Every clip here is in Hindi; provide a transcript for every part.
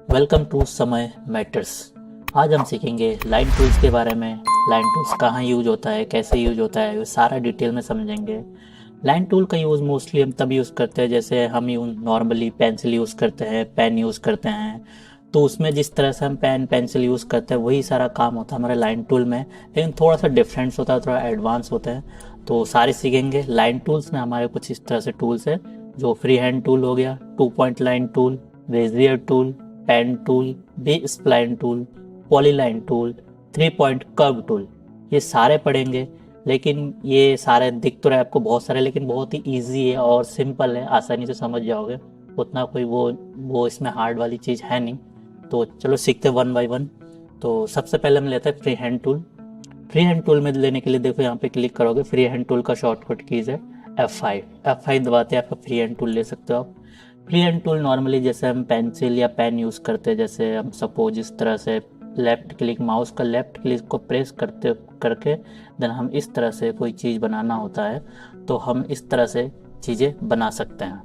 वेलकम टू समय मैटर्स। आज हम सीखेंगे लाइन टूल्स के बारे में। लाइन टूल्स कहाँ यूज होता है, कैसे यूज होता है, वो सारा डिटेल में समझेंगे। लाइन टूल का यूज़ मोस्टली हम तब यूज़ करते हैं जैसे हम नॉर्मली पेंसिल यूज़ करते हैं, पेन यूज़ करते हैं। तो उसमें जिस तरह से हम पेन पेंसिल यूज़ करते हैं वही सारा काम होता है हमारे लाइन टूल में, लेकिन थोड़ा सा डिफरेंस होता है, थोड़ा एडवांस होता है। तो सारे सीखेंगे। लाइन टूल्स में हमारे कुछ इस तरह से टूल्स है, जो फ्री हैंड टूल हो गया, 2 point line tool, bezier tool, pen tool, B spline tool, polyline tool, 3 point curve tool, ये सारे पढ़ेंगे। लेकिन ये सारे दिख तो रहे आपको बहुत सारे, लेकिन बहुत ही इजी है और सिंपल है, आसानी से समझ जाओगे। उतना कोई वो इसमें हार्ड वाली चीज़ है नहीं। तो चलो सीखते वन बाय वन। तो सबसे पहले हम लेते हैं free hand tool. Free hand tool में लेने के लिए देखो यहाँ पे क्लिक करोगे, फ्री हैंड टूल का शॉर्टकट कीज है F5 दबाते हैं आपका फ्री हैंड टूल ले सकते हो आप। फ्री हैंड टूल नॉर्मली जैसे हम पेंसिल या पेन यूज़ करते हैं, जैसे हम सपोज इस तरह से लेफ्ट क्लिक, माउस का लेफ्ट क्लिक को प्रेस करते करके देन हम इस तरह से कोई चीज़ बनाना होता है, तो हम इस तरह से चीज़ें बना सकते हैं।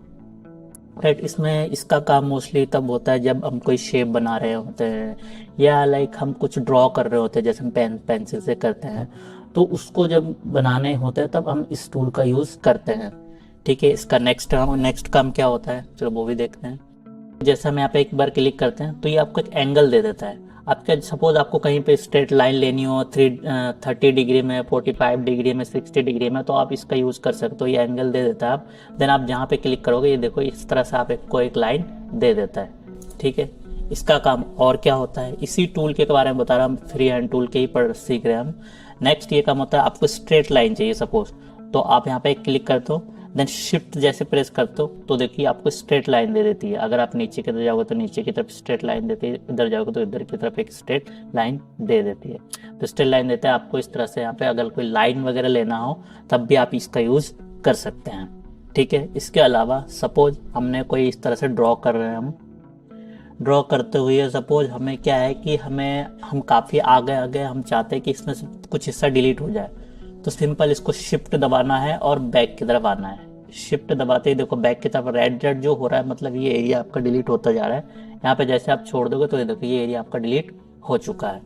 राइट, इसमें इसका काम मोस्टली तब होता है जब हम कोई शेप बना रहे होते हैं या लाइक हम कुछ ड्रॉ कर रहे होते हैं, जैसे हम पेंसिल से करते हैं। तो उसको जब बनाने होते हैं तब हम इस टूल का यूज़ करते हैं। ठीक है, इसका नेक्स्ट काम क्या होता है, चलो वो भी देखते हैं। जैसे हम यहाँ पे एक बार क्लिक करते हैं तो ये आपको एक एंगल दे देता है। आपके सपोज आपको कहीं पे स्ट्रेट लाइन लेनी हो 30 डिग्री में, 45 डिग्री में, 60 डिग्री में, तो आप इसका यूज़ कर सकते हो। ये एंगल दे देता है आप। देन आप जहाँ पे क्लिक करोगे ये देखो इस तरह से आप एक लाइन दे देता है। ठीक है, इसका काम और क्या होता है, इसी टूल के बारे में बता रहा हूँ, फ्री हैंड टूल के ही पढ़ सीख रहे हैं हम। नेक्स्ट ये काम होता है, आपको स्ट्रेट लाइन चाहिए सपोज, तो आप यहाँ पे क्लिक करते हो, देन शिफ्ट जैसे प्रेस करते हो तो देखिए आपको स्ट्रेट लाइन दे देती है। अगर आप नीचे की तरफ जाओगे तो नीचे की तरफ स्ट्रेट लाइन देती है, इधर जाओगे तो इधर की तरफ एक स्ट्रेट लाइन दे देती है। तो स्ट्रेट लाइन देते हैं आपको इस तरह से। यहाँ पे अगर कोई लाइन वगैरह लेना हो तब भी आप इसका यूज़ कर सकते हैं। ठीक है, इसके अलावा सपोज हमने कोई इस तरह से ड्रॉ कर रहे हैं, हम ड्रॉ करते हुए सपोज हमें क्या है कि हम काफ़ी आगे आगे हम चाहते हैं कि इसमें से कुछ हिस्सा डिलीट हो जाए, तो सिंपल इसको शिफ्ट दबाना है और बैक की तरफ आना है। शिफ्ट दबाते ही देखो बैक की तरफ रेड रेड जो हो रहा है, मतलब ये एरिया आपका डिलीट होता जा रहा है। यहाँ पे जैसे आप छोड़ दोगे तो ये देखो ये एरिया आपका डिलीट हो चुका है।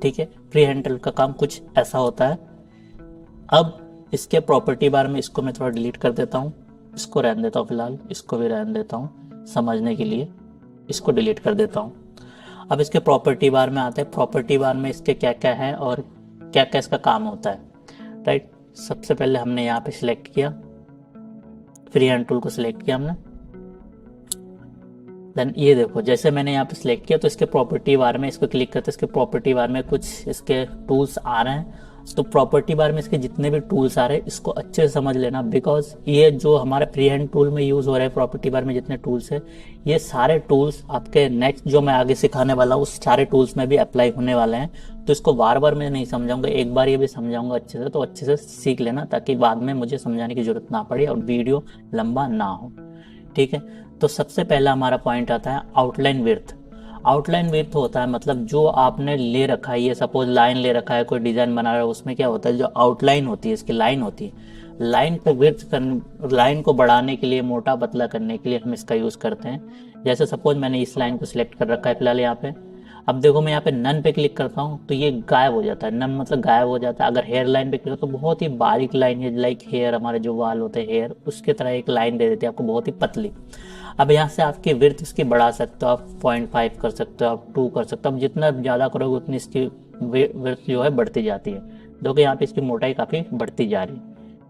ठीक है, फ्री हैंड का काम कुछ ऐसा होता है। अब इसके प्रॉपर्टी बार में इसको मैं थोड़ा डिलीट कर देता हूँ, इसको रहने देता हूँ फिलहाल, इसको भी रहने देता हूँ समझने के लिए, इसको डिलीट कर देता हूँ। अब इसके प्रॉपर्टी बार में आते हैं। प्रॉपर्टी बार में इसके क्या क्या है और क्या क्या इसका काम होता है। राइट, सबसे पहले हमने यहाँ पे सिलेक्ट किया, फ्री हैंड टूल को सिलेक्ट किया हमने। देन ये देखो जैसे मैंने यहाँ पे सिलेक्ट किया तो इसके प्रॉपर्टी बार में इसको क्लिक करते इसके प्रॉपर्टी बार में कुछ इसके टूल्स आ रहे हैं। तो प्रॉपर्टी बार में इसके जितने भी टूल्स आ रहे हैं इसको अच्छे से समझ लेना, बिकॉज ये जो हमारे फ्री हैंड टूल में यूज हो रहे हैं प्रॉपर्टी बार में जितने टूल्स है, ये सारे टूल्स आपके नेक्स्ट जो मैं आगे सिखाने वाला हूँ उस सारे टूल्स में भी अप्लाई होने वाले हैं। तो इसको बार बार मैं नहीं समझाऊंगा, एक बार ये भी समझाऊंगा अच्छे से, तो अच्छे से सीख लेना ताकि बाद में मुझे समझाने की जरूरत ना पड़े और वीडियो लंबा ना हो। ठीक है, तो सबसे पहला हमारा पॉइंट आता है आउटलाइन विड्थ। आउटलाइन विड्थ होता है मतलब जो आपने ले रखा है, ये सपोज लाइन ले रखा है, कोई डिजाइन बना रहा है, उसमें क्या होता है जो आउटलाइन होती है, इसकी लाइन होती है, लाइन को लाइन को बढ़ाने के लिए, मोटा पतला करने के लिए हम इसका यूज करते हैं। जैसे सपोज मैंने इस लाइन को सिलेक्ट कर रखा है फिलहाल यहाँ पे। अब देखो मैं यहाँ पे नन पे क्लिक करता हूँ तो ये गायब हो जाता है, नन मतलब गायब हो जाता है। अगर हेयर लाइन पे क्लिक तो बहुत ही बारीक लाइन है, लाइक हेयर, हमारे जो बाल होते हैं हेयर, उसके तरह एक लाइन दे देती है आपको, बहुत ही पतली। अब यहाँ से आपकी विड्थ इसकी बढ़ा सकते हो आप, 0.5 कर सकते हो आप, 2 कर सकते हो। अब जितना ज़्यादा करोगे उतनी इसकी विड्थ जो है बढ़ती जाती है। देखो यहाँ पे इसकी मोटाई काफ़ी बढ़ती जा रही है।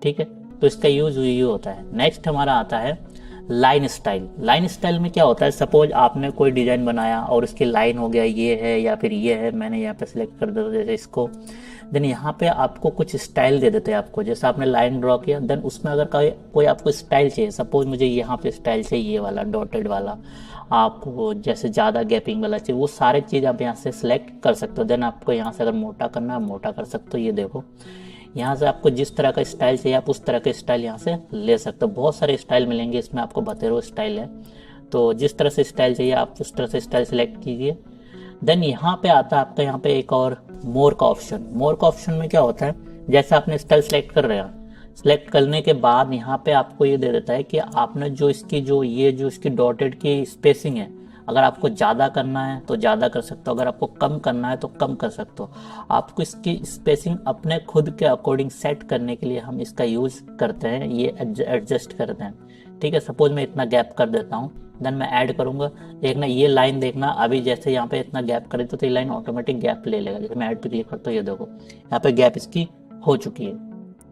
ठीक है, तो इसका यूज ये होता है। नेक्स्ट हमारा आता है लाइन स्टाइल। लाइन स्टाइल में क्या होता है, सपोज आपने कोई डिजाइन बनाया और उसकी लाइन हो गया ये है या फिर ये है, मैंने यहाँ पे सिलेक्ट कर दिया जैसे इसको। देन यहाँ पे आपको कुछ स्टाइल दे देते हैं आपको, जैसे आपने लाइन ड्रॉ किया, देन उसमें अगर कोई आपको स्टाइल चाहिए, सपोज मुझे यहाँ पे स्टाइल चाहिए ये वाला डॉटेड वाला, आपको जैसे ज़्यादा गैपिंग वाला चाहिए, वो सारे चीज़ आप यहाँ से सिलेक्ट कर सकते हो। देन आपको यहाँ से अगर मोटा करना है मोटा कर सकते हो। ये देखो यहाँ से आपको जिस तरह का स्टाइल चाहिए आप उस तरह का स्टाइल यहाँ से ले सकते हो। बहुत सारे स्टाइल मिलेंगे इसमें, आपको बतेरो स्टाइल है, तो जिस तरह से स्टाइल चाहिए आप उस तरह से स्टाइल सेलेक्ट कीजिए। देन यहाँ पे आता है आपका यहाँ पे एक और मोर का ऑप्शन। मोर का ऑप्शन में क्या होता है, जैसे आपने स्टाइल सेलेक्ट कर रहे हैं, सेलेक्ट करने के बाद यहाँ पे आपको ये दे देता है कि आपने जो इसकी जो इसकी डॉटेड की स्पेसिंग है अगर आपको ज़्यादा करना है तो ज़्यादा कर सकते हो, अगर आपको कम करना है तो कम कर सकते हो। आपको इसकी स्पेसिंग अपने खुद के अकॉर्डिंग सेट करने के लिए हम इसका यूज़ करते हैं, ये एडजस्ट करते हैं। ठीक है, सपोज मैं इतना गैप कर देता हूँ, देन मैं ऐड करूँगा। देखना ये लाइन, देखना अभी जैसे यहाँ पे इतना गैप कर देते तो ये लाइन ऑटोमेटिक गैप ले लेगा। जैसे मैं ऐड पे क्लिक करता हूँ, ये देखो यहाँ पे गैप इसकी हो चुकी है।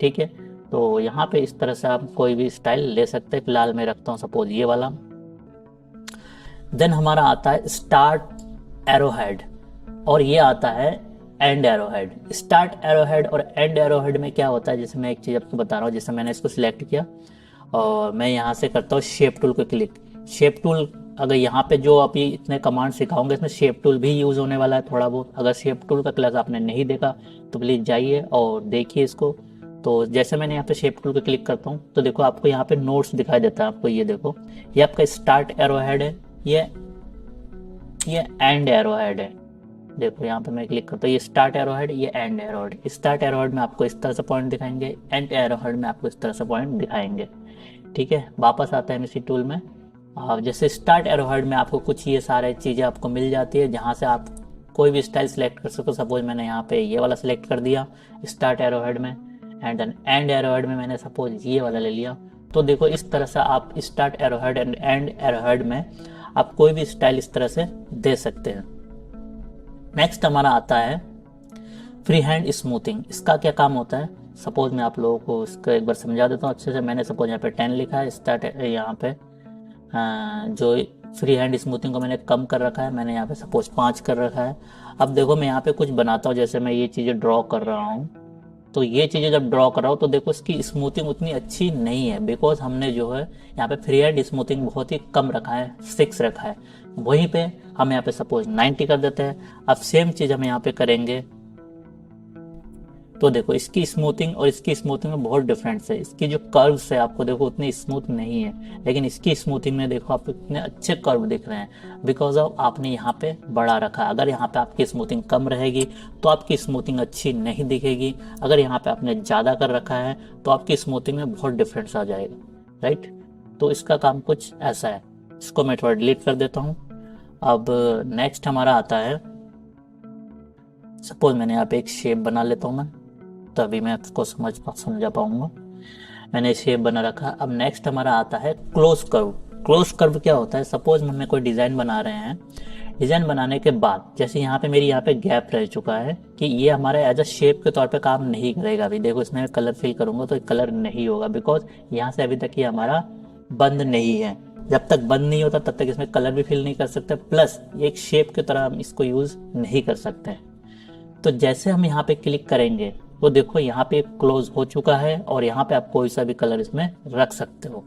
ठीक है, तो यहाँ पे इस तरह से आप कोई भी स्टाइल ले सकते हैं। फिलहाल मैं रखता हूँ सपोज ये वाला। देन हमारा आता है स्टार्ट एरो हेड और ये आता है and arrow head. Start arrow head और एंड एरो हेड में क्या होता है, जैसे मैं एक चीज़ आपको बता रहा हूँ। जैसे मैंने इसको सिलेक्ट किया और मैं यहाँ से करता हूँ शेप टूल को क्लिक। शेप टूल, अगर यहाँ पे जो अभी इतने कमांड सिखाऊंगे इसमें शेप टूल भी यूज़ होने वाला है थोड़ा बहुत। अगर शेप टूल का क्लास आपने नहीं देखा तो प्लीज़ जाइए और देखिए इसको। तो जैसे मैंने यहाँ पे शेप टूल पे क्लिक करता हूँ तो देखो आपको यहाँ पे नोट्स दिखाई देता है आपको। ये देखो ये आपका स्टार्ट एरो हेड है, ये एंड एरो हेड है। देखो यहाँ पे मैं क्लिक करता हूँ, ये स्टार्ट एरो हेड, ये and arrow head. Start arrow head में आपको इस तरह से पॉइंट दिखाएंगे, एंड एरो हेड में आपको इस तरह से पॉइंट दिखाएंगे। ठीक है, वापस आता है इसी टूल में। जैसे स्टार्ट एरो हेड में आपको कुछ ये सारे चीज़ें आपको मिल जाती है जहाँ से आप कोई भी स्टाइल सेलेक्ट कर सकते हो। सपोज मैंने यहाँ पे ये वाला सेलेक्ट कर दिया स्टार्ट एरो हेड में, and then end arrow head में मैंने सपोज ये वाला ले लिया। तो देखो इस तरह से आप start arrow head and and arrow head में आप कोई भी स्टाइल इस तरह से दे सकते हैं। नेक्स्ट हमारा आता है फ्री हैंड स्मूथिंग। इसका क्या काम होता है, सपोज मैं आप लोगों को इसका एक बार समझा देता हूँ अच्छे से। मैंने सपोज यहाँ पे 10 लिखा है, स्टार्ट यहाँ पे जो फ्री हैंड स्मूथिंग को मैंने कम कर रखा है, मैंने यहाँ पे सपोज 5 कर रखा है। अब देखो मैं यहाँ पे कुछ बनाता हूँ, जैसे मैं ये चीज़ें ड्रॉ कर रहा हूँ, तो ये चीज़ें जब ड्रॉ कर रहा हूँ तो देखो इसकी स्मूथिंग उतनी अच्छी नहीं है, बिकॉज हमने जो है यहाँ पे फ्री हैंड स्मूथिंग बहुत ही कम रखा है, 6 रखा है। वहीं पे हम यहाँ पे सपोज 90 कर देते हैं। अब सेम चीज़ हम यहाँ पे करेंगे तो देखो इसकी स्मूथिंग और इसकी स्मूथिंग में बहुत डिफरेंस है। इसकी जो कर्व्स है आपको देखो उतनी स्मूथ नहीं है, लेकिन इसकी स्मूथिंग में देखो आपको कितने अच्छे कर्व दिख रहे हैं, बिकॉज ऑफ आपने यहाँ पे बढ़ा रखा है। अगर यहाँ पे आपकी स्मूथिंग कम रहेगी तो आपकी स्मूथिंग अच्छी नहीं दिखेगी। अगर यहाँ पे आपने ज़्यादा कर रखा है तो आपकी स्मूथिंग में बहुत डिफरेंस आ जाएगा, राइट। तो इसका काम कुछ ऐसा है। इसको मैं थोड़ा डिलीट कर देता हूँ। अब नेक्स्ट हमारा आता है, सपोज मैंने यहाँ पे एक शेप बना लेता हूँ मैं, तभी मैं उसको समझा पाऊंगा। मैंने शेप बना रखा। अब नेक्स्ट हमारा आता है क्लोज कर्व। क्लोज कर्व क्या होता है, सपोज हमें कोई डिज़ाइन बना रहे हैं, डिज़ाइन बनाने के बाद जैसे यहाँ पे मेरी यहाँ पे गैप रह चुका है कि ये हमारे एज अ शेप के तौर पे काम नहीं करेगा। अभी देखो इसमें कलर फिल करूँगा तो कलर नहीं होगा, बिकॉज यहाँ से अभी तक ये हमारा बंद नहीं है। जब तक बंद नहीं होता तब तक इसमें कलर भी फिल नहीं कर सकते, प्लस एक शेप की तरह हम इसको यूज़ नहीं कर सकते। तो जैसे हम यहाँ पे क्लिक करेंगे तो देखो यहाँ पे क्लोज हो चुका है और यहाँ पे आप कोई सा भी कलर इसमें रख सकते हो।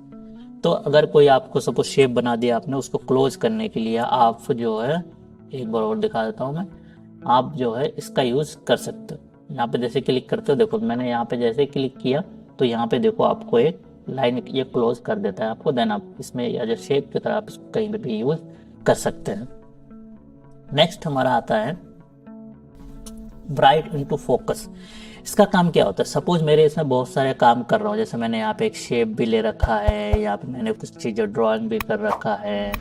तो अगर कोई आपको सपोज शेप बना दिया आपने, उसको क्लोज करने के लिए आप जो है, एक बार और दिखा देता हूँ मैं, आप जो है इसका यूज़ कर सकते हो। यहाँ पे जैसे क्लिक करते हो, देखो मैंने यहाँ पे जैसे क्लिक किया तो यहाँ पे देखो आपको एक लाइन ये क्लोज कर देता है आपको। देन आप इसमें एज अ शेप की तरह आप इसको कहीं पे भी यूज़ कर सकते हैं। नेक्स्ट हमारा आता है ब्राइट इनटू फोकस। इसका काम क्या होता है, सपोज मेरे इसमें बहुत सारे काम कर रहा हूँ, जैसे मैंने यहाँ पे एक शेप भी ले रखा है, यहाँ पे मैंने कुछ चीज़ें ड्राइंग भी कर रखा है,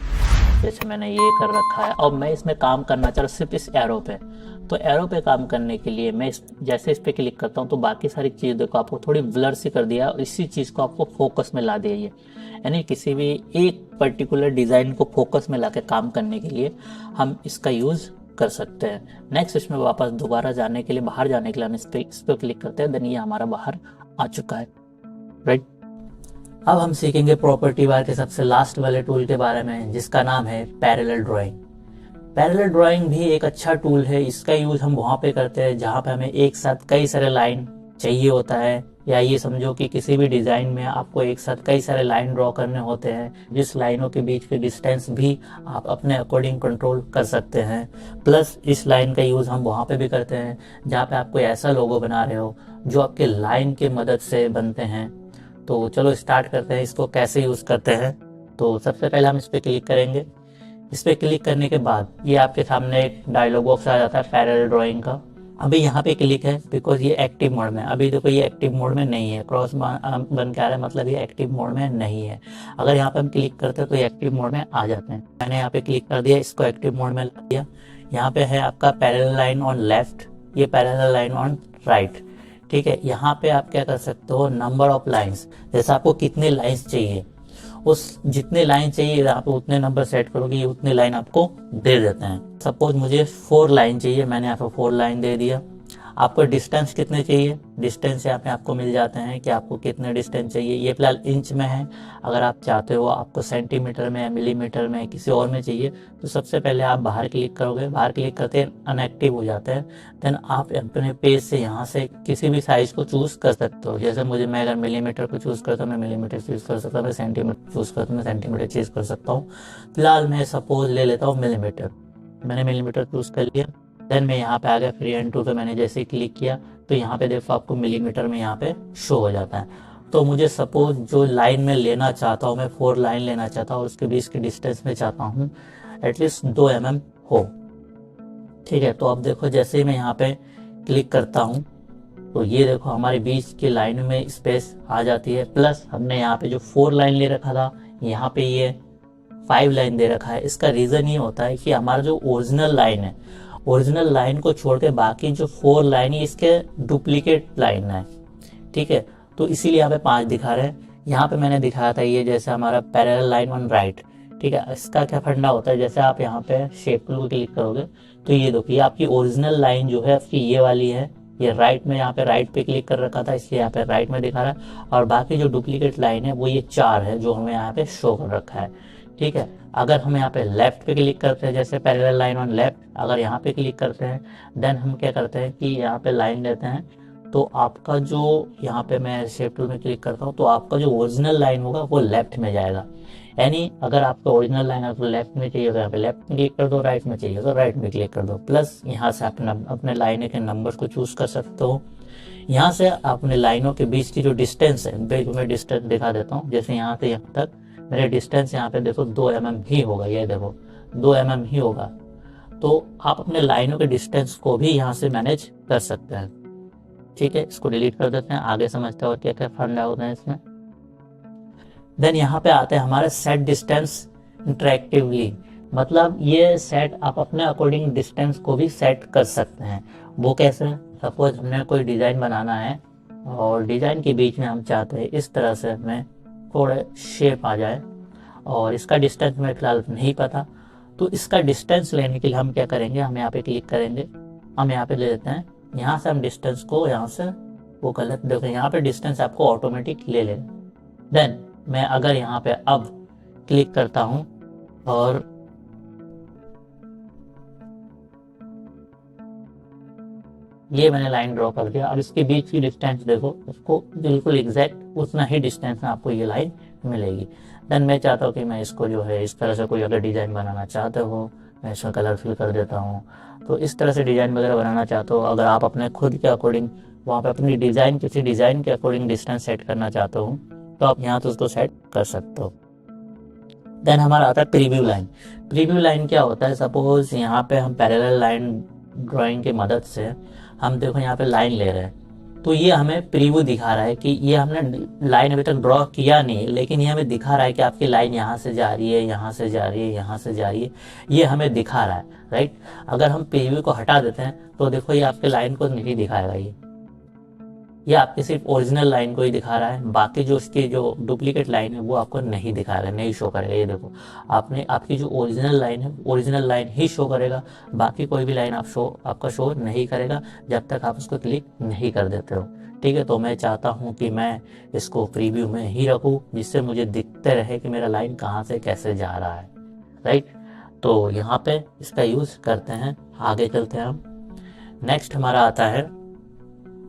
जैसे मैंने ये कर रखा है। और मैं इसमें काम करना चाह रहा हूँ सिर्फ इस एरो पे। तो एरो पे काम करने के लिए मैं जैसे इस पे क्लिक करता हूँ तो बाकी सारी चीज़ देखो आपको थोड़ी ब्लर सी कर दिया, इसी चीज़ को आपको फोकस में ला दिया। यानी किसी भी एक पर्टिकुलर डिज़ाइन को फोकस में ला के काम करने के लिए हम इसका यूज़ कर सकते हैं। नेक्स्ट इसमें वापस दोबारा जाने के लिए, बाहर जाने के लिए हम इस पे क्लिक करते हैं, देन ये हमारा बाहर आ चुका है, राइट। अब हम सीखेंगे प्रॉपर्टी बार के सबसे लास्ट वाले टूल के बारे में, जिसका नाम है पैरेलल ड्राइंग। पैरेलल ड्राइंग भी एक अच्छा टूल है। इसका यूज हम वहाँ पे करते हैं जहाँ पे हमें एक साथ कई सारे लाइन चाहिए होता है, या ये समझो कि किसी भी डिज़ाइन में आपको एक साथ कई सारे लाइन ड्रॉ करने होते हैं, जिस लाइनों के बीच के डिस्टेंस भी आप अपने अकॉर्डिंग कंट्रोल कर सकते हैं। प्लस इस लाइन का यूज़ हम वहाँ पे भी करते हैं जहाँ पे आप कोई ऐसा लोगो बना रहे हो जो आपके लाइन के मदद से बनते हैं। तो चलो स्टार्ट करते हैं, इसको कैसे यूज़ करते हैं। तो सबसे पहले हम इस पर क्लिक करेंगे। इस पर क्लिक करने के बाद ये आपके सामने एक डायलॉग बॉक्स आ जाता है पैरेलल ड्राइंग का। अभी यहाँ पे क्लिक है बिकॉज ये एक्टिव मोड में है। अभी देखो ये एक्टिव मोड में नहीं है, क्रॉस बन के आ रहा है, मतलब ये एक्टिव मोड में नहीं है। अगर यहाँ पे हम क्लिक करते हैं तो ये एक्टिव मोड में आ जाते हैं। मैंने यहाँ पे क्लिक कर दिया, इसको एक्टिव मोड में ला दिया। यहाँ पे है आपका पैरेलल लाइन ऑन लेफ्ट, ये पैरेलल लाइन ऑन राइट। ठीक है, यहाँ पे आप क्या कर सकते हो, नंबर ऑफ लाइन्स, जैसे आपको कितने लाइन्स चाहिए, उस जितने लाइन चाहिए आप उतने नंबर सेट करोगे, ये उतने लाइन आपको दे देते हैं। सपोज मुझे 4 लाइन चाहिए, मैंने यहाँ पे 4 लाइन दे दिया। आपको डिस्टेंस कितने चाहिए, डिस्टेंस यहाँ पे आपको मिल जाते हैं कि आपको कितने डिस्टेंस चाहिए। ये फिलहाल इंच में है, अगर आप चाहते हो आपको सेंटीमीटर में, मिलीमीटर में, किसी और में चाहिए तो सबसे पहले आप बाहर क्लिक करोगे। बाहर क्लिक करते हैं अनएक्टिव हो जाता है। देन आप अपने पेज से यहाँ से किसी भी साइज को चूज कर सकते हो। जैसे मैं अगर मिलीमीटर को चूज करता हूँ मैं मिलीमीटर चूज कर सकता हूँ, मैं सेंटीमीटर चूज करता हूँ मैं सेंटीमीटर चूज कर सकता हूँ। फिलहाल मैं सपोज ले लेता हूँ मिलीमीटर, मैंने मिलीमीटर चूज कर लिया। देन मैं यहाँ पे आ गया फ्री हैंड टूल पे, मैंने जैसे ही क्लिक किया तो यहाँ पे देखो आपको मिलीमीटर में यहाँ पे शो हो जाता है। तो मुझे सपोज जो लाइन में लेना चाहता हूँ, मैं 4 लाइन लेना चाहता हूँ, उसके बीच की डिस्टेंस में चाहता हूँ एटलीस्ट 2 mm हो। ठीक है, तो अब देखो जैसे ही मैं यहाँ पे क्लिक करता हूँ तो ये देखो हमारे बीच की लाइन में स्पेस आ जाती है। प्लस हमने यहाँ पे जो 4 लाइन ले रखा था, यहाँ पे ये 5 लाइन दे रखा है। इसका रीजन ये होता है कि हमारा जो ओरिजिनल लाइन है, ओरिजिनल लाइन को छोड़ के बाकी जो 4 लाइन है इसके डुप्लीकेट लाइन है। ठीक है, तो इसीलिए यहाँ पे 5 दिखा रहे हैं। यहाँ पे मैंने दिखाया था ये जैसे हमारा पैरेलल लाइन ऑन राइट। ठीक है, इसका क्या फंडा होता है, जैसे आप यहाँ पे शेप टूल को क्लिक करोगे तो ये देखिए आपकी ओरिजिनल लाइन जो है आपकी ये वाली है, ये राइट में, यहाँ पे राइट पे क्लिक कर रखा था इसलिए यहाँ पे राइट में दिखा रहा है। और बाकी जो डुप्लीकेट लाइन है वो ये 4 है जो हमें यहाँ पे शो कर रखा है। ठीक है, अगर हम यहाँ पे लेफ्ट पे क्लिक करते हैं, जैसे पैरेलल लाइन ऑन लेफ्ट, अगर यहाँ पे क्लिक करते हैं देन हम क्या करते हैं कि यहाँ पे लाइन लेते हैं तो आपका जो यहाँ पे मैं शेप टूल में क्लिक करता हूँ तो आपका जो ओरिजिनल लाइन होगा वो लेफ्ट में जाएगा। यानी अगर आपका ओरिजिनल लाइन आपको लेफ्ट में चाहिए तो यहाँ पे लेफ्ट में क्लिक कर दो, राइट में चाहिए तो राइट में क्लिक कर दो। प्लस यहाँ से अपने लाइन के नंबर को चूज कर सकते हो। यहाँ से अपने लाइनों के बीच की जो डिस्टेंस है, मैं डिस्टेंस दिखा देता हूँ। जैसे यहाँ से यहाँ तक मेरे डिस्टेंस यहाँ पे देखो 2 mm ही होगा, ये देखो 2 mm ही होगा। तो आप अपने लाइनों के डिस्टेंस को भी यहाँ से मैनेज कर सकते हैं। ठीक है, इसको डिलीट कर देते हैं, आगे समझते हैं और क्या क्या फंडा होता है इसमें। देन यहाँ पे आते हैं हमारे सेट डिस्टेंस इंटरेक्टिवली, मतलब ये सेट आप अपने अकॉर्डिंग डिस्टेंस को भी सेट कर सकते हैं। वो कैसे, सपोज हमें कोई डिजाइन बनाना है और डिजाइन के बीच में हम चाहते हैं इस तरह से हमें थोड़े शेप आ जाए और इसका डिस्टेंस हमें फिलहाल नहीं पता। तो इसका डिस्टेंस लेने के लिए हम क्या करेंगे, हम यहाँ पे क्लिक करेंगे, हम यहाँ पे ले लेते हैं, यहाँ से हम डिस्टेंस को यहाँ से वो गलत देखो, यहाँ पे डिस्टेंस आपको ऑटोमेटिक ले लें। देन मैं अगर यहाँ पे अब क्लिक करता हूँ और ये मैंने लाइन ड्रॉ कर दिया, अब इसके बीच की डिस्टेंस देखो, उसको बिल्कुल एग्जैक्ट उतना ही डिस्टेंस में आपको ये लाइन मिलेगी। देन मैं चाहता हूँ कि मैं इसको जो है इस तरह से कोई अगर डिजाइन बनाना चाहते हो, मैं इसमें कलर फिल कर देता हूँ। तो इस तरह से डिजाइन वगैरह बनाना चाहते हो, अगर आप अपने खुद के अकॉर्डिंग वहाँ पे अपनी डिजाइन किसी डिजाइन के अकॉर्डिंग डिस्टेंस सेट करना चाहते हो तो आप यहाँ तो उसको सेट कर सकते हो। देन हमारा आता है प्रीव्यू लाइन। प्रीव्यू लाइन क्या होता है, सपोज यहाँ पे हम पैरेलल लाइन ड्राइंग की मदद से हम देखो यहाँ पे लाइन ले रहे हैं तो ये हमें प्रीव्यू दिखा रहा है कि ये हमने लाइन अभी तक ड्रॉ किया नहीं, लेकिन ये हमें दिखा रहा है कि आपकी लाइन यहाँ से जा रही है, यहाँ से जा रही है, यहाँ से जा रही है, ये हमें दिखा रहा है, राइट। अगर हम प्रीव्यू को हटा देते हैं तो देखो ये आपके लाइन को नहीं दिखाएगा, ये आपकी सिर्फ ओरिजिनल लाइन को ही दिखा रहा है, बाकी जो उसकी जो डुप्लीकेट लाइन है वो आपको नहीं दिखाएगा, नहीं शो करेगा। ये देखो आपकी जो ओरिजिनल लाइन है ओरिजिनल लाइन ही शो करेगा, बाकी कोई भी लाइन आपका शो नहीं करेगा जब तक आप उसको क्लिक नहीं कर देते हो। ठीक है, तो मैं चाहता हूँ कि मैं इसको प्रीव्यू में ही रखूँ जिससे मुझे दिखते रहे कि मेरा लाइन कहाँ से कैसे जा रहा है, राइट। तो यहाँ पे इसका यूज करते हैं, आगे चलते हैं हम। नेक्स्ट हमारा आता है,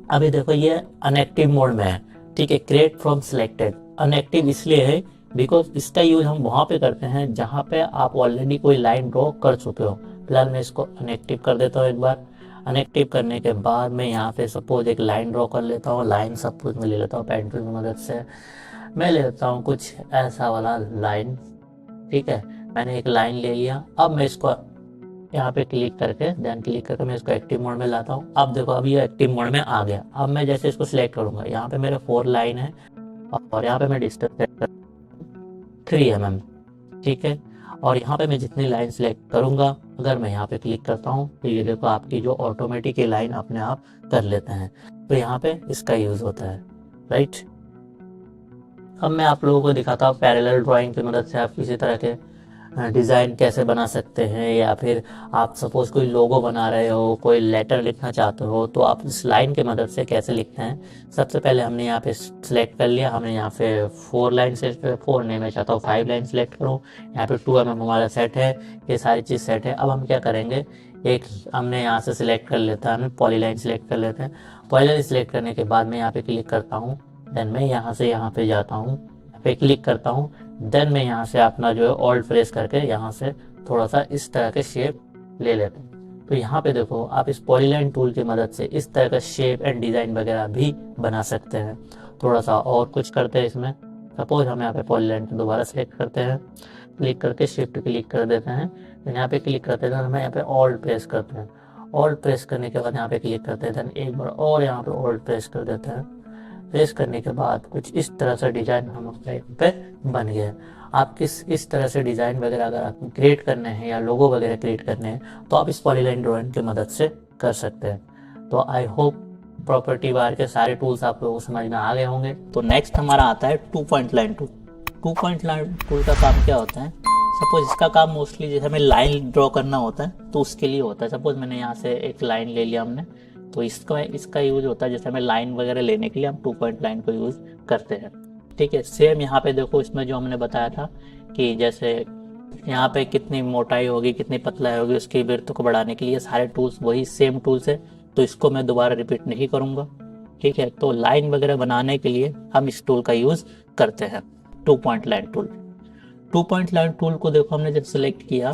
अभी देखो ये अनएक्टिव मोड में है। ठीक है, क्रिएट फ्रॉम सिलेक्टेड अनएक्टिव इसलिए है बिकॉज इसका यूज हम वहां पे करते हैं जहां पे आप ऑलरेडी कोई लाइन ड्रॉ कर चुके हो। फिलहाल मैं इसको अनएक्टिव कर देता हूँ एक बार। अनएक्टिव करने के बाद मैं यहाँ पे सपोज एक लाइन ड्रॉ कर लेता हूँ, लाइन सपोज मैं ले लेता हूँ पेन टूल की मदद से, मैं ले लेता हूँ कुछ ऐसा वाला लाइन। ठीक है, मैंने एक लाइन ले लिया, अब मैं इसको यहाँ पे क्लिक करके देन क्लिक करके मैं इसको एक्टिव मोड में लाता हूँ। अब देखो अब ये एक्टिव मोड में आ गया। अब मैं जैसे इसको सिलेक्ट करूँगा, यहाँ पे मेरे 4 लाइन है और यहाँ पे मैं डिस्टेंस सेट कर 3 mm, ठीक है। और यहाँ पे मैं जितनी लाइन सेलेक्ट करूँगा, अगर मैं यहाँ पे क्लिक करता हूँ तो ये देखो आपकी जो ऑटोमेटिक ये लाइन अपने आप कर लेते हैं। तो यहाँ पे इसका यूज़ होता है, राइट। अब मैं आप लोगों को दिखाता हूँ पैरेलल ड्राइंग की मदद से आप किसी तरह के डिज़ाइन कैसे बना सकते हैं, या फिर आप सपोज कोई लोगो बना रहे हो, कोई लेटर लिखना चाहते हो, तो आप इस लाइन की मदद से कैसे लिखते हैं। सबसे पहले हमने यहाँ पे सिलेक्ट कर लिया, हमने यहाँ पे 4 लाइन सेलेक्ट, 4 नहीं मैं चाहता हूँ 5 लाइन सेलेक्ट करूँ। यहाँ पे 2 mm हमारा सेट है, ये सारी चीज़ सेट है। अब हम क्या करेंगे, एक हमने यहाँ से सिलेक्ट कर लेता है, हमें पॉलीलाइन सिलेक्ट कर लेते हैं। पॉलीलाइन सिलेक्ट करने के बाद मैं यहाँ पे क्लिक करता हूँ, देन मैं यहाँ से यहाँ पे जाता हूँ, यहाँ पे क्लिक करता हूँ, देन मैं यहाँ से अपना जो है ऑल्ट प्रेस करके यहाँ से थोड़ा सा इस तरह के शेप ले लेते हैं। तो यहाँ पे देखो आप इस पॉलीलाइन टूल की मदद से इस तरह का शेप एंड डिज़ाइन वगैरह भी बना सकते हैं। थोड़ा सा और कुछ करते हैं इसमें, सपोज हम यहाँ पे पॉलीलाइन को दोबारा सेलेक्ट करते हैं, क्लिक करके शिफ्ट क्लिक कर देते हैं, फिर यहाँ पे क्लिक करते हैं, हमें यहाँ पे ऑल्ट प्रेस करते हैं। ऑल्ट प्रेस करने के बाद यहाँ पे क्लिक करते हैं, देन एक बार और यहाँ पे ऑल्ट प्रेस कर देते हैं। प्रेस करने के बाद कुछ इस तरह से डिज़ाइन हम अपने पे बन गया। आप इस तरह से डिज़ाइन वगैरह अगर आप क्रिएट करने हैं या लोगो वगैरह क्रिएट करने हैं तो आप इस पॉलीलाइन ड्राइंग की मदद से कर सकते हैं। तो आई होप प्रॉपर्टी बार के सारे टूल्स आप लोगों को समझ में आ गए होंगे। तो नेक्स्ट हमारा आता है 2 point line tool. 2 point line tool का काम क्या होता है, सपोज इसका काम मोस्टली जैसे हमें लाइन ड्रॉ करना होता है तो उसके लिए होता है। सपोज मैंने यहाँ से एक लाइन ले लिया हमने, तो इसका यूज होता है जैसे हमें लाइन वगैरह लेने के लिए हम 2 पॉइंट लाइन को यूज करते हैं, ठीक है। सेम यहाँ पे देखो इसमें जो हमने बताया था कि जैसे यहाँ पे कितनी मोटाई होगी कितनी पतलाई होगी, उसकी विड्थ को बढ़ाने के लिए सारे टूल्स वही सेम टूल्स है, तो इसको मैं दोबारा रिपीट नहीं करूँगा, ठीक है। तो लाइन वगैरह बनाने के लिए हम इस टूल का यूज करते हैं, 2 point line tool. 2 point line tool को देखो हमने जब सिलेक्ट किया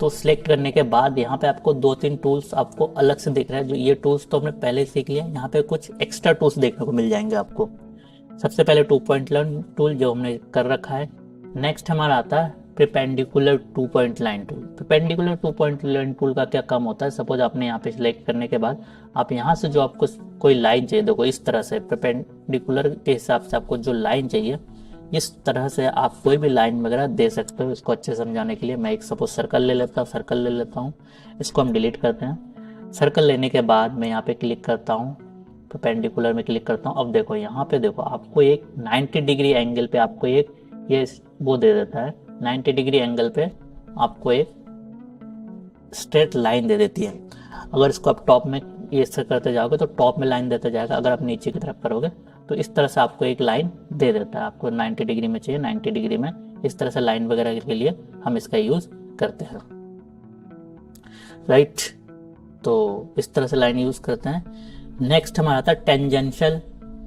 तो सिलेक्ट करने के बाद यहाँ पे आपको 2-3 टूल्स आपको अलग से दिख रहा है। जो ये टूल्स तो हमने पहले सीख लिया, यहाँ पे कुछ एक्स्ट्रा टूल्स देखने को मिल जाएंगे आपको। सबसे पहले 2 पॉइंट लाइन टूल जो हमने कर रखा है। नेक्स्ट हमारा आता है perpendicular 2 point line tool. Perpendicular 2 point line tool का क्या काम होता है, सपोज आपने यहाँ पे सिलेक्ट करने के बाद आप यहाँ से जो आपको कोई लाइन चाहिए, देखो इस तरह से परपेंडिकुलर के हिसाब से आपको जो लाइन चाहिए इस तरह से आप कोई भी लाइन वगैरह दे सकते हो। इसको अच्छे समझाने के लिए मैं एक सपोज सर्कल ले लेता हूँ, इसको हम डिलीट करते हैं। सर्कल लेने के बाद मैं यहाँ पे क्लिक करता हूँ, परपेंडिकुलर में क्लिक करता हूँ। अब देखो यहाँ पे देखो आपको एक 90 डिग्री एंगल पे आपको एक ये वो दे देता है, 90 डिग्री एंगल पे आपको एक स्ट्रेट लाइन दे देती है। अगर इसको आप टॉप में ये ऐसे करते जाओगे तो टॉप में लाइन देता जाएगा, अगर आप नीचे की तरफ करोगे तो इस तरह से आपको एक लाइन दे देता है। आपको 90 डिग्री में चाहिए, 90 डिग्री में इस तरह से लाइन वगैरह के लिए हम इसका यूज करते हैं, राइट। तो इस तरह से लाइन यूज करते हैं। नेक्स्ट हमारा आता है टेंजेंशियल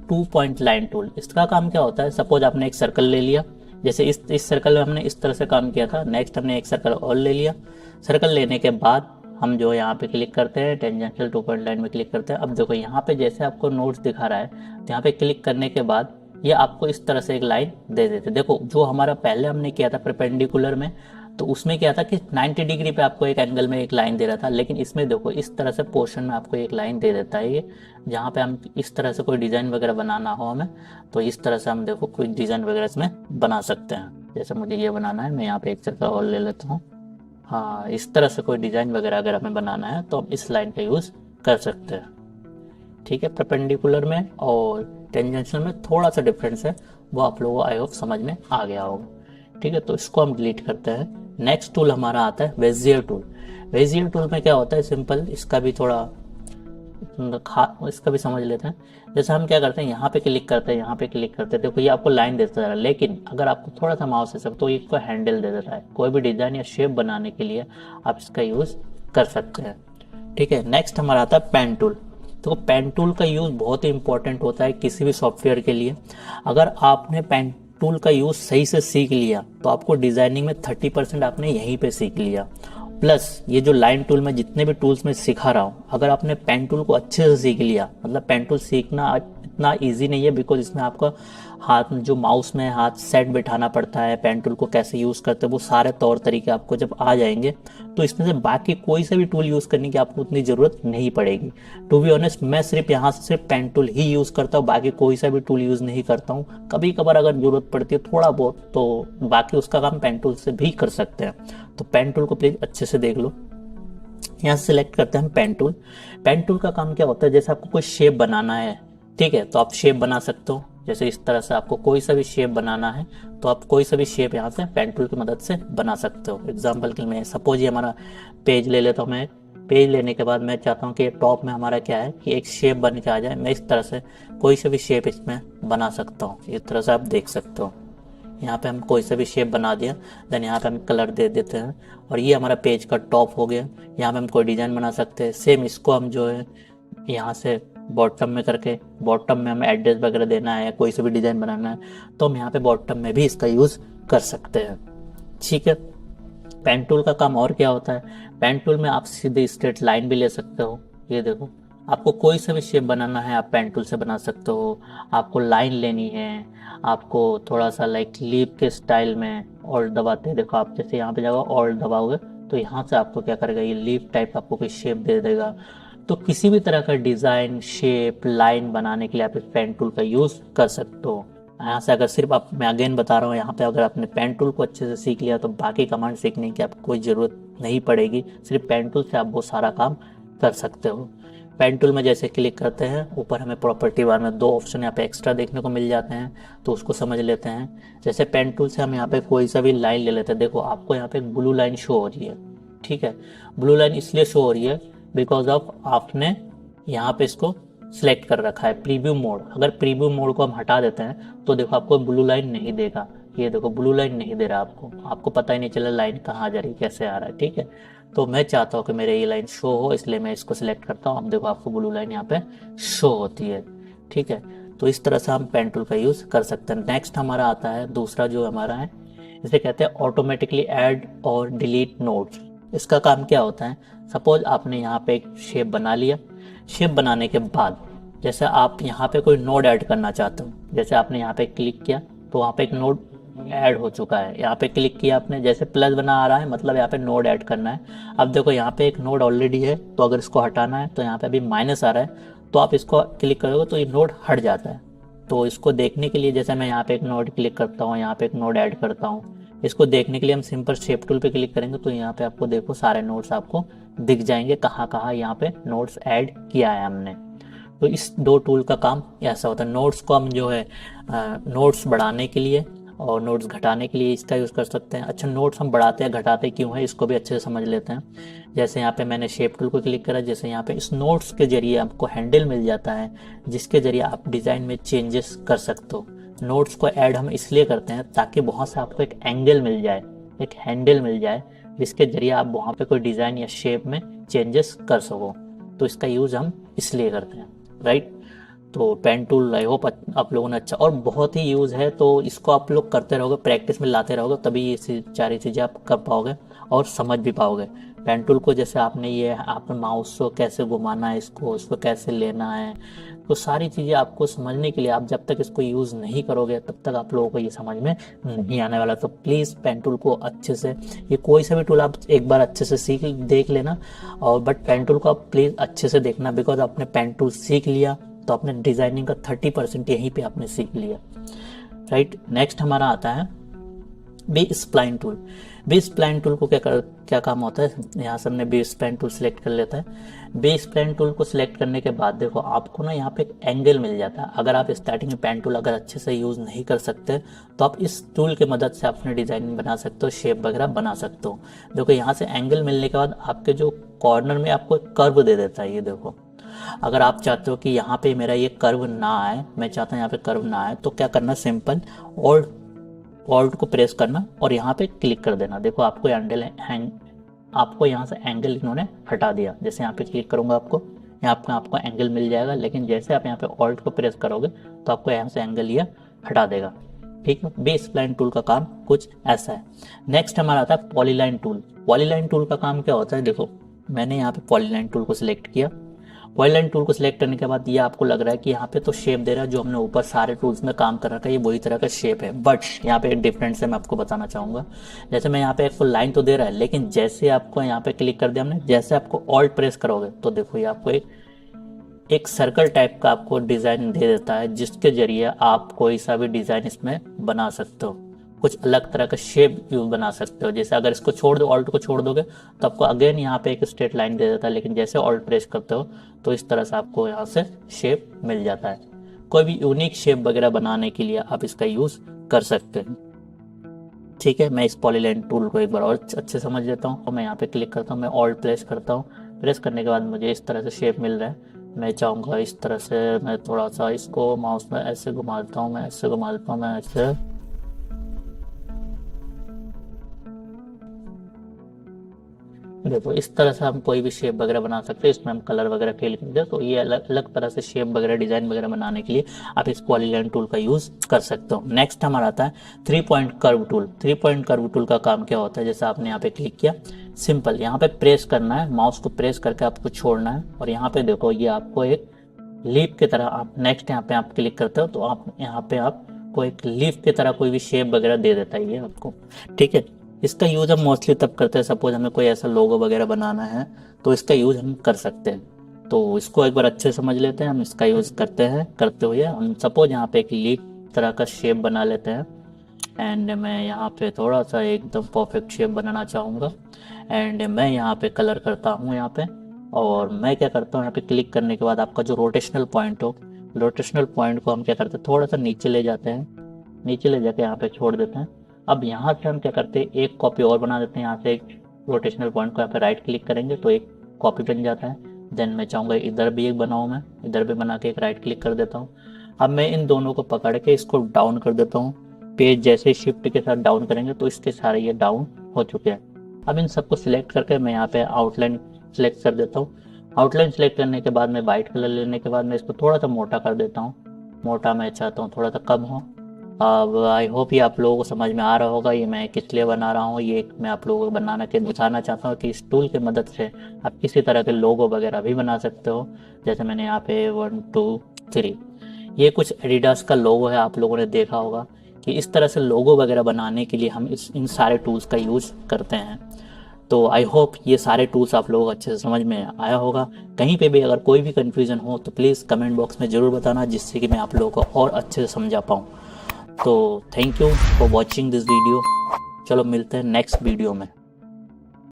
2 पॉइंट लाइन टूल। इसका काम क्या होता है, सपोज आपने एक सर्कल ले लिया, जैसे इस सर्कल में हमने इस तरह से काम किया था। नेक्स्ट हमने एक सर्कल और ले लिया। सर्कल लेने के बाद हम जो यहाँ पे क्लिक करते हैं, टेंजेंशियल 2 पॉइंट लाइन में क्लिक करते हैं। अब देखो यहाँ पे जैसे आपको नोट्स दिखा रहा है, तो यहाँ पे क्लिक करने के बाद ये आपको इस तरह से एक लाइन दे देते। देखो जो हमारा पहले हमने किया था परपेंडिकुलर में, तो उसमें क्या था कि 90 डिग्री पे आपको एक एंगल में एक लाइन दे रहा था, लेकिन इसमें देखो इस तरह से पोर्शन में आपको एक लाइन दे देता है। ये जहाँ पे हम इस तरह से कोई डिज़ाइन वगैरह बनाना हो हमें, तो इस तरह से हम देखो कोई डिज़ाइन वगैरह इसमें बना सकते हैं। जैसे मुझे ये बनाना है, मैं यहाँ पे एक सर्कल और ले लेता हूँ। हाँ, इस तरह से कोई डिज़ाइन वगैरह अगर हमें बनाना है तो हम इस लाइन का यूज़ कर सकते हैं, ठीक है। परपेंडिकुलर में और टेंजेंशियल में थोड़ा सा डिफरेंस है, वो आप लोगों को आई होप समझ में आ गया होगा, ठीक है। तो इसको हम डिलीट करते हैं। नेक्स्ट टूल हमारा आता है बेजियर टूल। बेजियर टूल में क्या होता है, सिंपल, इसका भी थोड़ा इसका भी समझ लेते हैं। जैसे हम क्या करते हैं, यहाँ पे क्लिक करते हैं, यहाँ पे क्लिक करते हैं, देखो ये आपको लाइन देता है, लेकिन अगर आपको थोड़ा सा माउस से तो इसको हैंडल दे देता है। कोई भी डिज़ाइन या शेप बनाने के लिए आप इसका यूज़ कर सकते हैं, ठीक है। नेक्स्ट हमारा आता है पेन टूल। तो पेन टूल का यूज़ बहुत ही इंपॉर्टेंट होता है किसी भी सॉफ्टवेयर के लिए। अगर आपने पेन टूल का यूज़ सही से सीख लिया तो आपको डिज़ाइनिंग में 30% आपने यहीं पे सीख लिया। प्लस ये जो लाइन टूल में जितने भी टूल्स मैं सिखा रहा हूँ, अगर आपने पेन टूल को अच्छे से सीख लिया, मतलब पेन टूल सीखना इतना ईजी नहीं है, बिकॉज इसमें आपका हाथ में जो माउस में हाथ सेट बिठाना पड़ता है, पेन टूल को कैसे यूज़ करते हैं, वो सारे तौर तरीके आपको जब आ जाएंगे तो इसमें से बाकी कोई सा भी टूल यूज़ करने की आपको उतनी ज़रूरत नहीं पड़ेगी। टू बी ऑनेस्ट, मैं सिर्फ यहाँ से सिर्फ पेन टूल ही यूज़ करता हूँ, बाकी कोई सा भी टूल यूज़ नहीं करता हूँ। कभी कभार अगर ज़रूरत पड़ती है थोड़ा बहुत, तो बाकी उसका काम पेन टूल से भी कर सकते हैं। तो पेन टूल को प्लीज़ अच्छे से देख लो। यहाँ से सिलेक्ट करते हैं पेन टूल। पेन टूल का काम क्या होता है, जैसे आपको कोई शेप बनाना है, ठीक है, तो आप शेप बना सकते हो। जैसे इस तरह से आपको कोई सा भी शेप बनाना है तो आप कोई सा भी शेप यहाँ से पेन टूल की मदद से बना सकते हो। एग्जाम्पल के लिए सपोज ये हमारा पेज ले लेता हूँ मैं। पेज लेने के बाद मैं चाहता हूँ कि टॉप में हमारा क्या है कि एक शेप बन के आ जाए। मैं इस तरह से कोई सा भी शेप इसमें बना सकता हूँ। इस तरह से आप देख सकते हो। यहाँ पे हम कोई सा भी शेप बना दिया, देन यहाँ पे हम कलर दे देते हैं और ये हमारा पेज का टॉप हो गया। यहाँ पे हम कोई डिजाइन बना सकते हैं। सेम इसको हम जो है यहाँ से बॉटम में करके, बॉटम में हमें एड्रेस वगैरह देना है, कोई सा भी डिजाइन बनाना है तो हम यहाँ पे बॉटम में भी इसका यूज कर सकते हैं। ठीक है। पेन टूल का काम और क्या होता है, पेन टूल में आप सीधे स्ट्रेट लाइन भी ले सकते हो। ये देखो, आपको कोई सा भी शेप बनाना है आप पेन टूल से बना सकते हो। आपको लाइन लेनी है, आपको थोड़ा सा लाइक लीफ के स्टाइल में ऑल्ट दबाते हैं, देखो आप जैसे यहाँ पे जाओगे ऑल्ट दबाओगे तो यहाँ से आपको क्या करेगा, ये लीफ टाइप आपको कोई शेप दे देगा। तो किसी भी तरह का डिज़ाइन, शेप, लाइन बनाने के लिए आप इस पेन टूल का यूज़ कर सकते हो। यहाँ से अगर सिर्फ आप, मैं अगेन बता रहा हूँ, यहाँ पे अगर आपने पेन टूल को अच्छे से सीख लिया तो बाकी कमांड सीखने की आपको कोई ज़रूरत नहीं पड़ेगी। सिर्फ पेन टूल से आप वो सारा काम कर सकते हो। पेन टूल में जैसे क्लिक करते हैं, ऊपर हमें प्रॉपर्टी बार में 2 ऑप्शन यहाँ पे एक्स्ट्रा देखने को मिल जाते हैं, तो उसको समझ लेते हैं। जैसे पेन टूल से हम यहाँ पे कोई सा भी लाइन ले लेते हैं। देखो आपको यहाँ पे एक ब्लू लाइन शो हो रही है, ठीक है। ब्लू लाइन इसलिए शो हो रही है बिकॉज ऑफ आपने यहाँ पे इसको सिलेक्ट कर रखा है प्रीव्यू मोड। अगर प्रीव्यू मोड को हम हटा देते हैं तो देखो आपको ब्लू लाइन नहीं देगा। ये देखो ब्लू लाइन नहीं दे रहा आपको पता ही नहीं चला लाइन कहाँ जा रही है, कैसे आ रहा है, ठीक है। तो मैं चाहता हूँ कि मेरे ये लाइन शो हो, इसलिए मैं इसको सिलेक्ट करता हूँ। अब देखो आपको ब्लू लाइन यहाँ पे शो होती है, ठीक है। तो इस तरह से हम पेन टूल का यूज़ कर सकते हैं। नेक्स्ट हमारा आता है दूसरा जो हमारा है, इसे कहते हैं ऑटोमेटिकली ऐड और डिलीट नोड्स। इसका काम क्या होता है, सपोज आपने यहाँ पे एक शेप बना लिया। शेप बनाने के बाद जैसे आप यहाँ पे कोई नोड ऐड करना चाहते हो, जैसे आपने यहाँ पे क्लिक किया तो वहाँ पे एक नोड ऐड हो चुका है। यहाँ पे क्लिक किया आपने, जैसे प्लस बना आ रहा है, मतलब यहाँ पे नोड ऐड करना है। अब देखो यहाँ पे एक नोड ऑलरेडी है, तो अगर इसको हटाना है तो यहाँ पे अभी माइनस आ रहा है, तो आप इसको क्लिक करोगे तो ये नोड हट जाता है। तो इसको देखने के लिए जैसे मैं यहाँ पे एक नोड क्लिक करता हूँ, यहाँ पे एक नोड ऐड करता हूँ, इसको देखने के लिए हम सिंपल शेप टूल पे क्लिक करेंगे तो यहाँ पे आपको देखो सारे नोड्स आपको दिख जाएंगे, कहाँ कहाँ यहाँ पे नोड्स ऐड किया है हमने। तो इस 2 टूल का काम ऐसा होता है। नोट्स को हम जो है नोट्स बढ़ाने के लिए और नोट्स घटाने के लिए इसका यूज़ कर सकते हैं। अच्छा, नोट्स हम बढ़ाते हैं घटाते क्यों है, इसको भी अच्छे से समझ लेते हैं। जैसे यहाँ पे मैंने शेप टूल को क्लिक करा, जैसे यहाँ पे इस नोट्स के जरिए आपको हैंडल मिल जाता है, जिसके जरिए आप डिज़ाइन में चेंजेस कर सकते हो। नोट्स को ऐड हम इसलिए करते हैं ताकि वहाँ से आपको एक एंगल मिल जाए, एक हैंडल मिल जाए, जिसके जरिए आप वहाँ पे कोई डिज़ाइन या शेप में चेंजेस कर सको। तो इसका यूज़ हम इसलिए करते हैं, राइट। तो पेन टूल आई होप आप लोगों ने अच्छा और बहुत ही यूज़ है, तो इसको आप लोग करते रहोगे, प्रैक्टिस में लाते रहोगे, तभी ये सारी चीज़ें आप कर पाओगे और समझ भी पाओगे। पेन टूल को जैसे आपने ये आपने माउस को कैसे घुमाना है, इसको कैसे लेना है, तो सारी चीज़ें आपको समझने के लिए आप जब तक इसको यूज़ नहीं करोगे तब तक आप लोगों को ये समझ में नहीं आने वाला। तो प्लीज़ पेन टूल को अच्छे से, ये कोई सा भी टूल आप एक बार अच्छे से देख लेना, और बट पेन टूल को आप प्लीज़ अच्छे से देखना, बिकॉज आपने पेन टूल सीख लिया तो आपने डिज़ाइनिंग का 30% यहीं पे आपने सीख लिया, राइट। नेक्स्ट हमारा आता है B spline tool. B spline tool को क्या काम होता है, यहाँ से हमने बी स्प्लाइन टूल सेलेक्ट कर लेता है। बी स्प्लाइन टूल को सिलेक्ट करने के बाद देखो आपको ना यहाँ पे एक एंगल मिल जाता है। अगर आप स्टार्टिंग में पेन टूल अगर अच्छे से यूज़ नहीं कर सकते तो आप इस टूल की मदद से अपने डिज़ाइन बना सकते हो, शेप वगैरह बना सकते हो। देखो यहाँ से एंगल मिलने के बाद आपके जो कॉर्नर में आपको एक कर्व दे देता है। ये देखो, अगर आप चाहते हो कि यहाँ पे मेरा ये कर्व ना आए, मैं चाहता हूँ यहाँ पे कर्व ना आए, तो क्या करना, सिंपल ऑल्ट को प्रेस करना और यहाँ पे क्लिक कर देना। देखो आपको आपको यहाँ से एंगल इन्होंने हटा दिया। जैसे यहाँ पे क्लिक करूंगा यहाँ पे आपको एंगल मिल जाएगा, लेकिन जैसे आप यहाँ पे ऑल्ट को प्रेस करोगे तो आपको यहाँ से एंगल ये हटा देगा, ठीक है। बी स्प्लाइन टूल का काम कुछ ऐसा है। नेक्स्ट हमारा आता है पॉलीलाइन टूल। पॉलीलाइन टूल का काम क्या होता है, देखो मैंने यहाँ पे पॉलीलाइन टूल को सिलेक्ट किया। पॉलीलाइन टूल को सिलेक्ट करने के बाद ये आपको लग रहा है कि यहाँ पे तो शेप दे रहा है जो हमने ऊपर सारे टूल्स में काम कर रखा है, ये वही तरह का शेप है, बट यहाँ पे एक डिफरेंस है मैं आपको बताना चाहूँगा। जैसे मैं यहाँ पे एक लाइन तो दे रहा है, लेकिन जैसे आपको यहाँ पे क्लिक कर दिया हमने, जैसे आपको ऑल्ट प्रेस करोगे तो देखो ये आपको एक सर्कल टाइप का आपको डिज़ाइन दे देता है, जिसके जरिए आप कोई सा भी डिज़ाइन इसमें बना सकते हो, कुछ अलग तरह का शेप यूज बना सकते हो। जैसे अगर इसको छोड़ दो, ऑल्ट को छोड़ दोगे तो आपको अगेन यहाँ पे एक स्ट्रेट लाइन दे देता है, लेकिन जैसे ऑल्ट प्रेस करते हो तो इस तरह से आपको यहाँ से शेप मिल जाता है। कोई भी यूनिक शेप वगैरह बनाने के लिए आप इसका यूज कर सकते हैं। ठीक है, मैं इस पॉलीलाइन टूल को एक बार और अच्छे समझ लेता हूँ। और मैं यहाँ पे क्लिक करता हूँ, मैं ऑल्ट प्रेस करता हूँ, प्रेस करने के बाद मुझे इस तरह से शेप मिल रहा है। मैं चाहूँगा इस तरह से मैं थोड़ा सा इसको माउस में ऐसे घुमा देता हूँ, मैं ऐसे घुमा देता हूँ, मैं ऐसे, देखो इस तरह से हम कोई भी शेप वगैरह बना सकते हैं। इसमें हम कलर वगैरह फिल कर दे तो ये अलग अलग तरह से शेप वगैरह डिजाइन वगैरह बनाने के लिए आप इस पॉलीलाइन टूल का यूज कर सकते हो। नेक्स्ट हमारा आता है 3 point curve tool. 3 point curve tool का काम क्या होता है, जैसे आपने यहाँ पे क्लिक किया, सिंपल यहाँ पे प्रेस करना है, माउस को प्रेस करके आपको छोड़ना है और यहाँ पे देखो ये आपको एक लीफ की तरह, आप नेक्स्ट यहाँ पे आप क्लिक करते हो तो आप यहाँ पे आपको एक लीफ की तरह कोई भी शेप वगैरह दे देता है ये आपको। ठीक है, इसका यूज हम मोस्टली तब करते हैं सपोज हमें कोई ऐसा लोगो वगैरह बनाना है तो इसका यूज हम कर सकते हैं। तो इसको एक बार अच्छे से समझ लेते हैं, हम इसका यूज करते हैं। करते हुए हम सपोज यहाँ पे एक लीफ तरह का शेप बना लेते हैं एंड मैं यहाँ पे थोड़ा सा एकदम परफेक्ट शेप बनाना चाहूँगा एंड मैं यहाँ पे कलर करता हूँ यहाँ पे। और मैं क्या करता हूँ, यहाँ पे क्लिक करने के बाद आपका जो रोटेशनल पॉइंट हो, रोटेशनल पॉइंट को हम क्या करते हैं, थोड़ा सा नीचे ले जाते हैं, नीचे ले जाके यहाँ पे छोड़ देते हैं। अब यहाँ से हम क्या करते हैं, एक कॉपी और बना देते हैं। यहाँ से एक रोटेशनल पॉइंट को यहाँ पे राइट क्लिक करेंगे तो एक कॉपी बन जाता है। देन मैं चाहूँगा इधर भी एक बनाऊँ, मैं इधर भी बना के एक राइट क्लिक कर देता हूँ। अब मैं इन दोनों को पकड़ के इसको डाउन कर देता हूँ। पेज जैसे शिफ्ट के साथ डाउन करेंगे तो इसके सारे ये डाउन हो चुके हैं। अब इन सबको सिलेक्ट करके मैं यहाँ पे आउटलाइन सिलेक्ट कर देता हूँ। आउटलाइन सिलेक्ट करने के बाद मैं वाइट कलर लेने के बाद मैं इसको थोड़ा सा मोटा कर देता हूँ। मोटा मैं चाहता हूँ थोड़ा सा कम हो। अब आई होप ये आप लोगों को समझ में आ रहा होगा ये मैं किस लिए बना रहा हूँ। ये मैं आप लोगों को बनाना के दिखाना चाहता हूँ कि इस टूल की मदद से आप किसी तरह के लोगो वगैरह भी बना सकते हो। जैसे मैंने यहाँ पे 1 2 3 ये कुछ एडिडास का लोगो है, आप लोगों ने देखा होगा कि इस तरह से लोगो वगैरह बनाने के लिए हम इन सारे टूल्स का यूज करते हैं। तो आई होप ये सारे टूल्स आप लोगों को अच्छे से समझ में आया होगा। कहीं पे भी अगर कोई भी कन्फ्यूजन हो तो प्लीज़ कमेंट बॉक्स में ज़रूर बताना, जिससे कि मैं आप लोगों को और अच्छे से समझा पाऊँ। तो thank you for watching this video. चलो मिलते हैं नेक्स्ट वीडियो में।